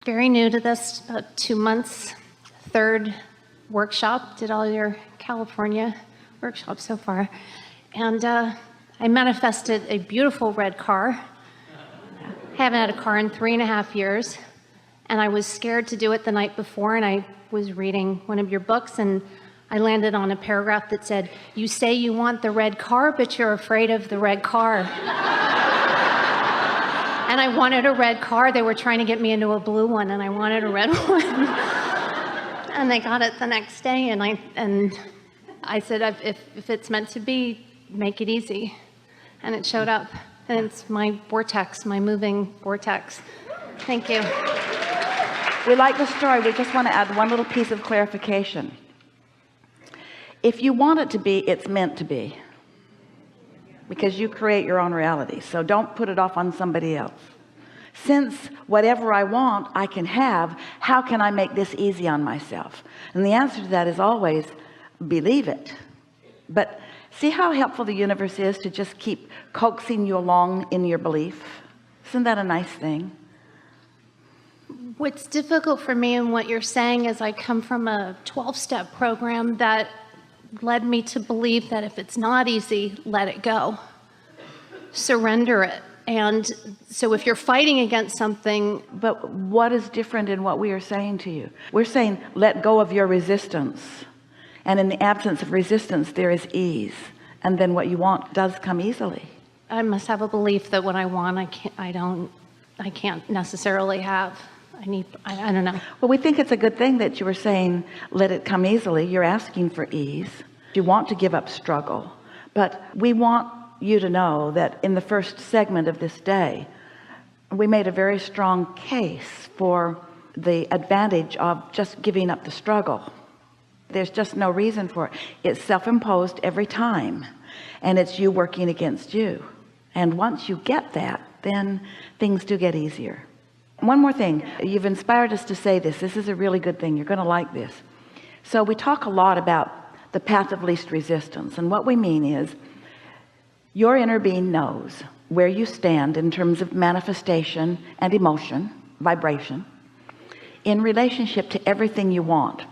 very new to this, about 2 months, third workshop, did all your California workshops so far. And I manifested a beautiful red car. Haven't had a car in 3.5 years. And I was scared to do it the night before, and I was reading one of your books, and I landed on a paragraph that said, "You say you want the red car, but you're afraid of the red car." And I wanted a red car. They were trying to get me into a blue one, and I wanted a red one. And they got it the next day, and I said, if it's meant to be, make it easy. And it showed up. And it's my vortex, my moving vortex. Thank you. We like the story. We just want to add one little piece of clarification. If you want it to be, it's meant to be, because you create your own reality. So don't put it off on somebody else. Since whatever I want I can have, how can I make this easy on myself? And the answer to that is always believe it. But see how helpful the universe is to just keep coaxing you along in your belief? Isn't that a nice thing? What's difficult for me in what you're saying is I come from a 12-step program that led me to believe that if it's not easy, let it go. Surrender it. And so if you're fighting against something... But what is different in what we are saying to you? We're saying let go of your resistance. And in the absence of resistance, there is ease. And then what you want does come easily. I must have a belief that what I want, I can't necessarily have. I don't know. Well, we think it's a good thing that you were saying let it come easily. You're asking for ease. You want to give up struggle. But we want you to know that in the first segment of this day, we made a very strong case for the advantage of just giving up the struggle. There's just no reason for it. It's self-imposed every time, and it's you working against you. And once you get that, then things do get easier. One more thing, you've inspired us to say this. This is a really good thing. You're going to like this. So we talk a lot about the path of least resistance, and what we mean is your inner being knows where you stand in terms of manifestation and emotion, vibration, in relationship to everything you want,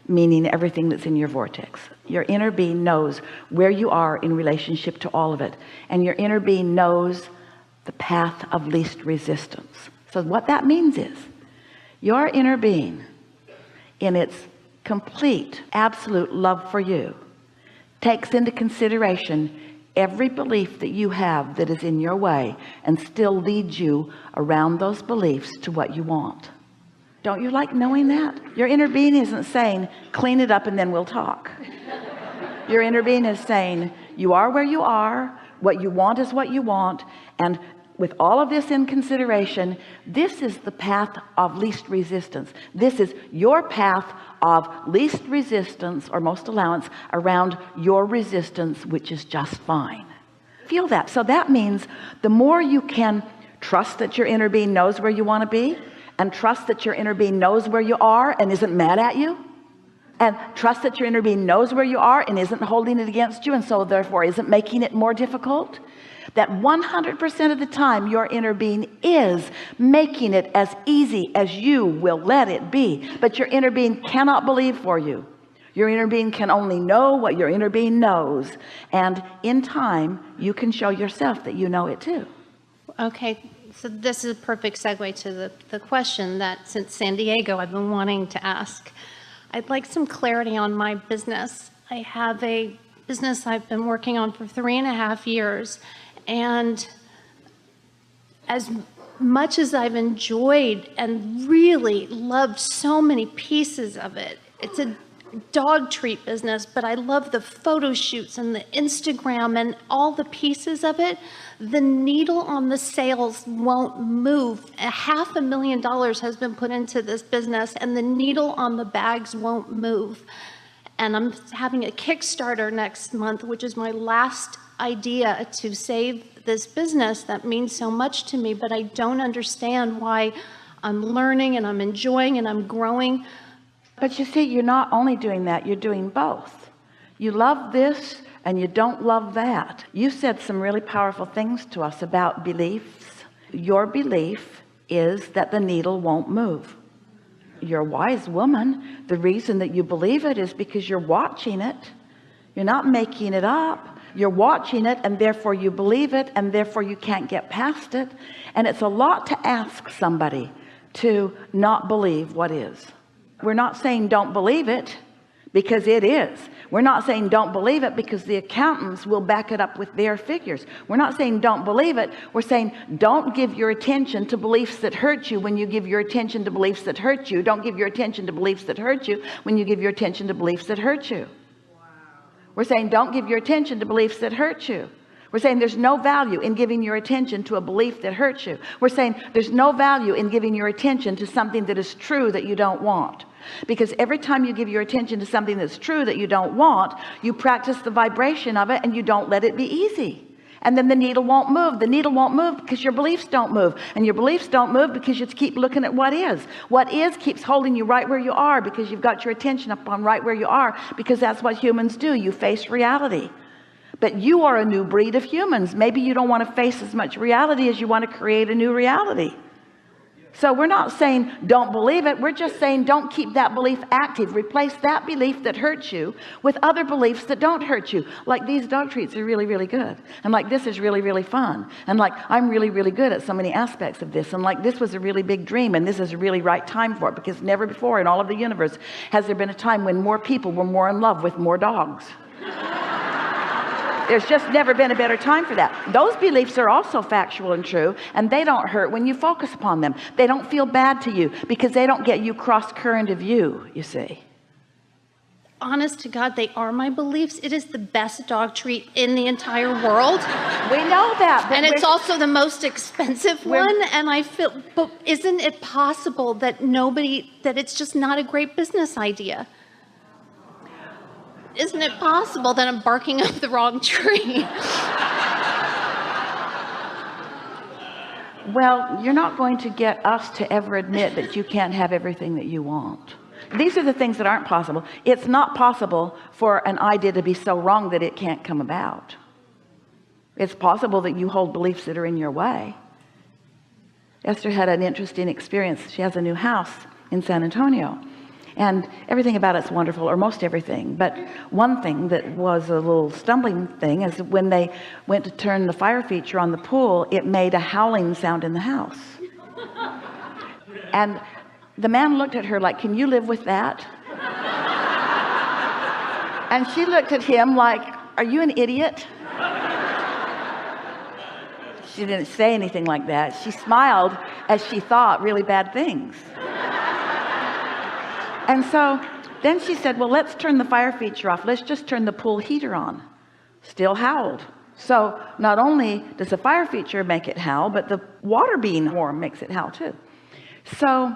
meaning everything that's in your vortex. Your inner being knows where you are in relationship to all of it, and your inner being knows the path of least resistance. So what that means is your inner being, in its complete absolute love for you, takes into consideration every belief that you have that is in your way and still leads you around those beliefs to what you want. Don't you like knowing that? Your inner being isn't saying clean it up and then we'll talk. Your inner being is saying you are where you are, what you want is what you want, and with all of this in consideration, this is the path of least resistance. This is your path of least resistance or most allowance around your resistance, which is just fine. Feel that. So that means the more you can trust that your inner being knows where you want to be, and trust that your inner being knows where you are and isn't mad at you, and trust that your inner being knows where you are and isn't holding it against you, and so therefore isn't making it more difficult, that 100% of the time your inner being is making it as easy as you will let it be. But your inner being cannot believe for you. Your inner being can only know what your inner being knows, and in time you can show yourself that you know it too. Okay, so this is a perfect segue to the question that since San Diego I've been wanting to ask. I'd like some clarity on my business. I have a business I've been working on for 3.5 years, and as much as I've enjoyed and really loved so many pieces of it, it's a dog treat business, but I love the photo shoots and the Instagram and all the pieces of it. The needle on the sales won't move. $500,000 has been put into this business, and the needle on the bags won't move. And I'm having a Kickstarter next month, which is my last idea to save this business that means so much to me, but I don't understand why I'm learning and I'm enjoying and I'm growing. But you see, you're not only doing that, you're doing both. You love this and you don't love that. You said some really powerful things to us about beliefs. Your belief is that the needle won't move. you're a wise woman. The reason that you believe it is because you're watching it. You're not making it up. You're watching it, and therefore you believe it, and therefore you can't get past it. And it's a lot to ask somebody to not believe what is. We're not saying don't believe it, because it is. We're not saying don't believe it because the accountants will back it up with their figures. We're not saying don't believe it. We're saying don't give your attention to beliefs that hurt you when you give your attention to beliefs that hurt you. Don't give your attention to beliefs that hurt you when you give your attention to beliefs that hurt you. We're saying don't give your attention to beliefs that hurt you. We're saying there's no value in giving your attention to a belief that hurts you. We're saying there's no value in giving your attention to something that is true that you don't want. Because every time you give your attention to something that's true that you don't want, you practice the vibration of it, and you don't let it be easy. And then the needle won't move. The needle won't move because your beliefs don't move. And your beliefs don't move because you keep looking at what is. What is keeps holding you right where you are, because you've got your attention up on right where you are, because that's what humans do. You face reality. But you are a new breed of humans. Maybe you don't want to face as much reality as you want to create a new reality. So we're not saying don't believe it. We're just saying don't keep that belief active. Replace that belief that hurts you with other beliefs that don't hurt you. Like these dog treats are really, really good. And like this is really, really fun. And like I'm really, really good at so many aspects of this. And like this was a really big dream, and this is a really right time for it, because never before in all of the universe has there been a time when more people were more in love with more dogs. There's just never been a better time for that. Those beliefs are also factual and true, and they don't hurt when you focus upon them. They don't feel bad to you because they don't get you cross current of you see. Honest to God, they are my beliefs. It is the best dog treat in the entire world. We know that. And it's also the most expensive one. And I feel, but isn't it possible that it's just not a great business idea? Isn't it possible that I'm barking up the wrong tree? Well, you're not going to get us to ever admit that you can't have everything that you want. These are the things that aren't possible. It's not possible for an idea to be so wrong that it can't come about. It's possible that you hold beliefs that are in your way. Esther had an interesting experience. She has a new house in San Antonio. And everything about it's wonderful, or most everything. But one thing that was a little stumbling thing is when they went to turn the fire feature on the pool, it made a howling sound in the house. And the man looked at her like, can you live with that? And she looked at him like, are you an idiot? She didn't say anything like that. She smiled as she thought really bad things. And so then she said, well, let's turn the fire feature off. Let's just turn the pool heater on. Still howled. So not only does the fire feature make it howl, but the water being warm makes it howl too. So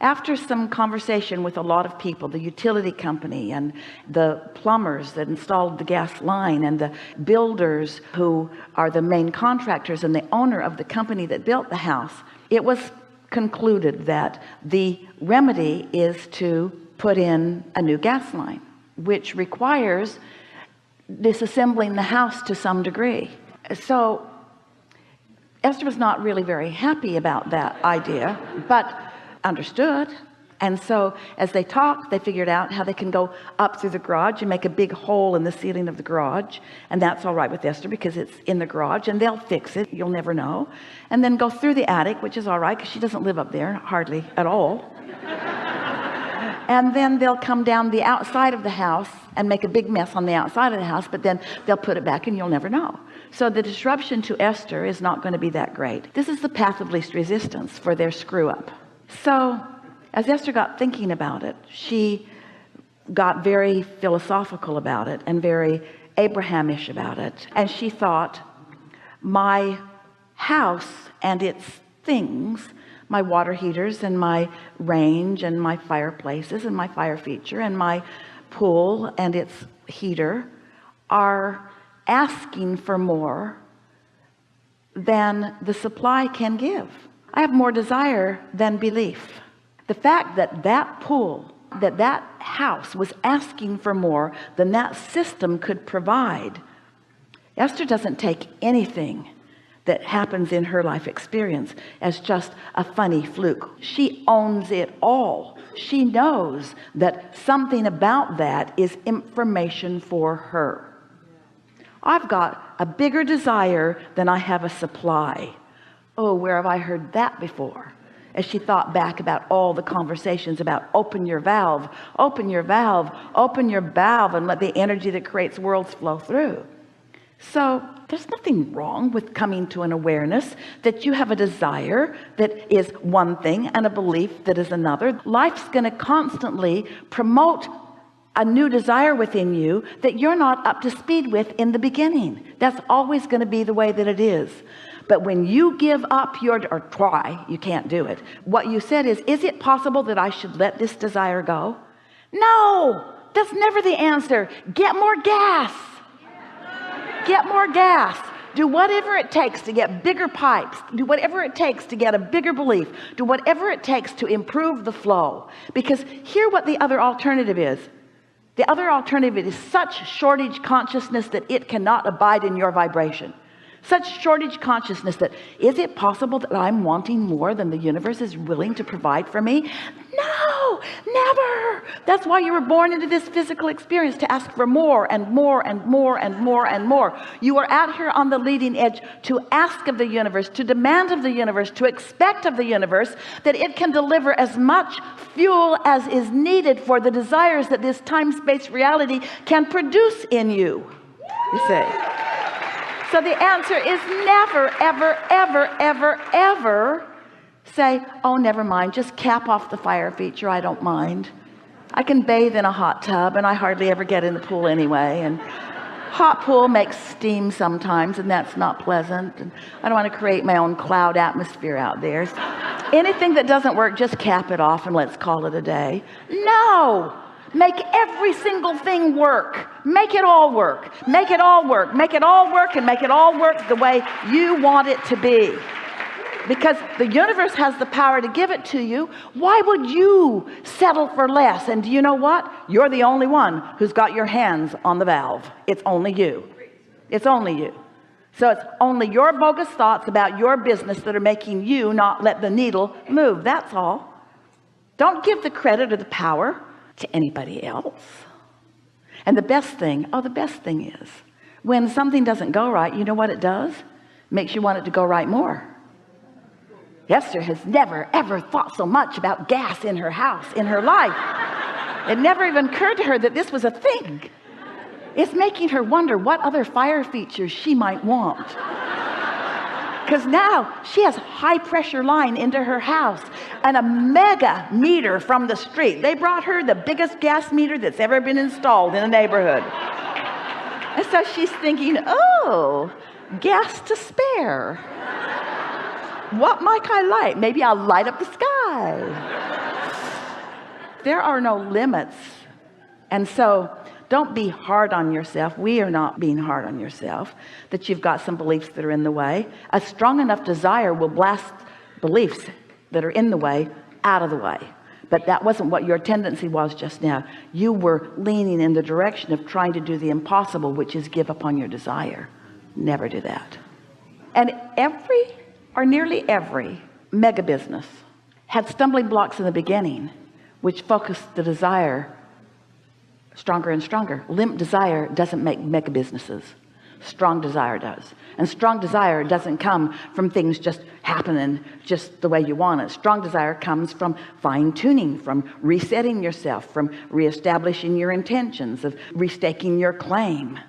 after some conversation with a lot of people, the utility company and the plumbers that installed the gas line and the builders who are the main contractors and the owner of the company that built the house, it was concluded that the remedy is to put in a new gas line, which requires disassembling the house to some degree. So Esther was not really very happy about that idea, but understood. And so as they talked, they figured out how they can go up through the garage and make a big hole in the ceiling of the garage. And that's all right with Esther because it's in the garage and they'll fix it. You'll never know. And then go through the attic, which is all right because she doesn't live up there hardly at all. And then they'll come down the outside of the house and make a big mess on the outside of the house, but then they'll put it back and you'll never know. So the disruption to Esther is not going to be that great. This is the path of least resistance for their screw up. So as Esther got thinking about it, she got very philosophical about it and very Abrahamish about it. And she thought, my house and its things, my water heaters and my range and my fireplaces and my fire feature and my pool and its heater are asking for more than the supply can give. I have more desire than belief. The fact that that pool, that house was asking for more than that system could provide. Esther doesn't take anything that happens in her life experience as just a funny fluke. She owns it all. She knows that something about that is information for her. I've got a bigger desire than I have a supply. Oh, where have I heard that before? As she thought back about all the conversations about open your valve, open your valve, open your valve, and let the energy that creates worlds flow through. So there's nothing wrong with coming to an awareness that you have a desire that is one thing and a belief that is another. Life's going to constantly promote a new desire within you that you're not up to speed with in the beginning. That's always going to be the way that it is. But when you give up or try, you can't do it. What you said is it possible that I should let this desire go? No, that's never the answer. Get more gas. Get more gas. Do whatever it takes to get bigger pipes. Do whatever it takes to get a bigger belief. Do whatever it takes to improve the flow. Because here's what the other alternative is. The other alternative is such shortage consciousness that it cannot abide in your vibration. Such shortage consciousness that, is it possible that I'm wanting more than the universe is willing to provide for me? No, never. That's why you were born into this physical experience, to ask for more and more and more and more and more. You are out here on the leading edge to ask of the universe, to demand of the universe, to expect of the universe that it can deliver as much fuel as is needed for the desires that this time-space reality can produce in you. You see? So the answer is never, ever, ever, ever, ever say, oh, never mind, just cap off the fire feature, I don't mind. I can bathe in a hot tub and I hardly ever get in the pool anyway, and hot pool makes steam sometimes and that's not pleasant, and I don't want to create my own cloud atmosphere out there. Anything that doesn't work, just cap it off and let's call it a day. No! Make every single thing work. Make it all work. Make it all work. Make it all work, and make it all work the way you want it to be. Because the universe has the power to give it to you. Why would you settle for less? And do you know what? You're the only one who's got your hands on the valve. It's only you. It's only you. So it's only your bogus thoughts about your business that are making you not let the needle move. That's all. Don't give the credit or the power to anybody else. And the best thing is when something doesn't go right, you know what it does? Makes you want it to go right more. Esther has never ever thought so much about gas in her house, in her life. It never even occurred to her that this was a thing. It's making her wonder what other fire features she might want. Because now she has high pressure line into her house and a mega meter from the street. They brought her the biggest gas meter that's ever been installed in a neighborhood. And so she's thinking, oh, gas to spare. What might I light? Maybe I'll light up the sky. There are no limits. And so don't be hard on yourself. We are not being hard on yourself that you've got some beliefs that are in the way. A strong enough desire will blast beliefs that are in the way out of the way. But that wasn't what your tendency was just now. You were leaning in the direction of trying to do the impossible, which is give up on your desire. Never do that. And every or nearly every mega business had stumbling blocks in the beginning, which focused the desire stronger and stronger. Limp desire doesn't make mega businesses. Strong desire does. And strong desire doesn't come from things just happening just the way you want it. Strong desire comes from fine-tuning, from resetting yourself, from reestablishing your intentions, of restaking your claim.